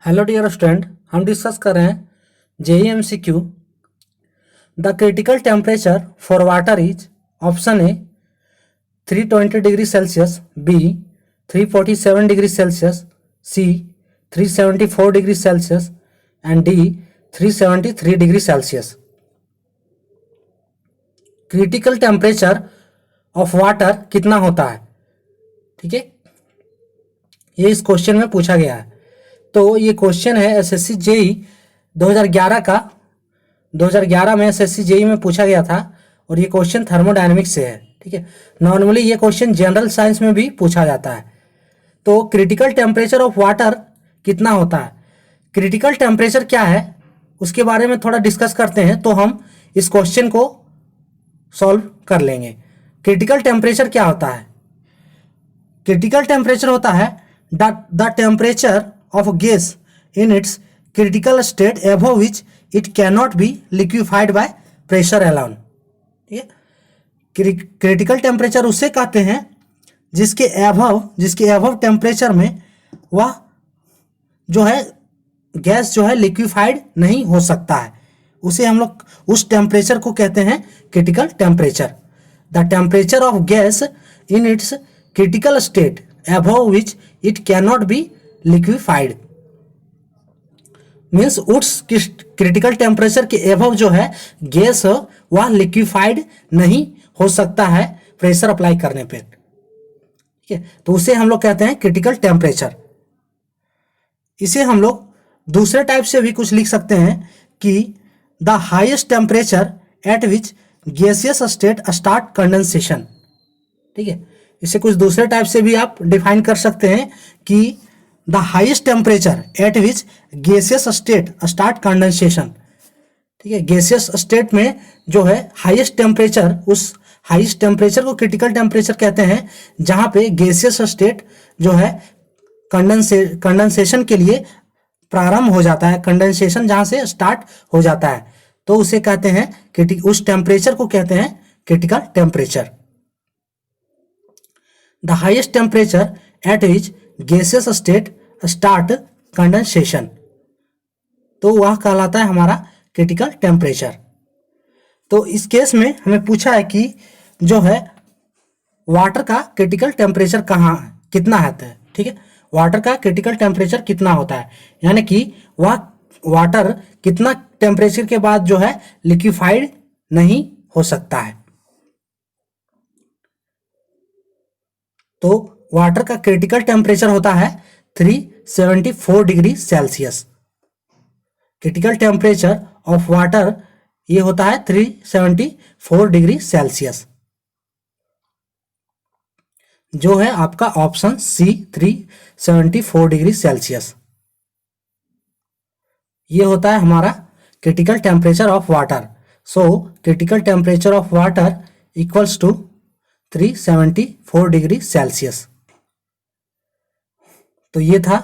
Hello dear student, हम discuss कर रहे हैं JE MCQ. The critical temperature for water is option A 320 degree Celsius, B 347 degree Celsius, C 374 degree Celsius and D 373 degree Celsius. Critical temperature of water कितना होता है? ठीक है, ये इस क्वेश्चन में पूछा गया है। तो ये क्वेश्चन है एसएससी जेई 2011 का। 2011 में एसएससी जेई में पूछा गया था और ये क्वेश्चन थर्मोडायनेमिक्स से है। ठीक है, नॉर्मली ये क्वेश्चन जनरल साइंस में भी पूछा जाता है। तो क्रिटिकल टेम्परेचर ऑफ वाटर कितना होता है, क्रिटिकल टेम्परेचर क्या है, उसके बारे में थोड़ा डिस्कस करते हैं तो हम इस क्वेश्चन को सॉल्व कर लेंगे। क्रिटिकल टेम्परेचर क्या होता है? क्रिटिकल टेम्परेचर होता है the temperature of a gas in its critical state above which it cannot be liquefied by pressure alone। ठीक है, क्रिटिकल टेम्परेचर उसे कहते हैं जिसके एबव टेम्परेचर में वह जो है गैस जो है लिक्विफाइड नहीं हो सकता है, उसे हम लोग उस टेम्परेचर को कहते हैं critical temperature. The temperature of gas in its critical state above which it cannot be liquefied means उस क्रिटिकल टेम्परेचर के एबव जो है गैस वह लिक्विफाइड नहीं हो सकता है प्रेशर अप्लाई करने पे। ठीक है, तो उसे हम लोग कहते हैं क्रिटिकल टेम्परेचर। इसे हम लोग दूसरे टाइप से भी कुछ लिख सकते हैं कि the highest temperature at which gaseous state start condensation. ठीक है, इसे कुछ दूसरे टाइप से भी आप डिफाइन कर सकते हैं कि the highest temperature at which gaseous state start condensation. ठीक है, गैसियस स्टेट में जो है हाईएस्ट टेम्परेचर, उस हाईएस्ट टेम्परेचर को क्रिटिकल टेम्परेचर कहते हैं जहां पे गैसियस स्टेट जो है कंडेंसेशन के लिए प्रारंभ हो जाता है, कंडेंसेशन जहां से स्टार्ट हो जाता है, तो उसे कहते हैं उस टेम्परेचर को कहते हैं critical temperature. The highest temperature at which gaseous state start condensation, तो वह कहलाता है हमारा क्रिटिकल टेम्परेचर। तो इस केस में हमें पूछा है कि जो है वाटर का क्रिटिकल टेम्परेचर कितना है। ठीक है, वाटर का क्रिटिकल टेम्परेचर कितना होता है, यानी कि वह वाटर कितना टेम्परेचर के बाद जो है लिक्विफाइड नहीं हो सकता है। तो वाटर का क्रिटिकल टेम्परेचर होता है 374 degree Celsius. Critical temperature of water ये होता है 374 डिग्री सेल्सियस, जो है आपका ऑप्शन सी 374 डिग्री सेल्सियस। ये होता है हमारा critical temperature of water. So critical temperature of water equals to 374 degree Celsius. तो ये था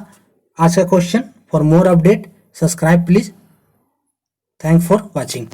आज का question. For more update subscribe please. Thank for watching.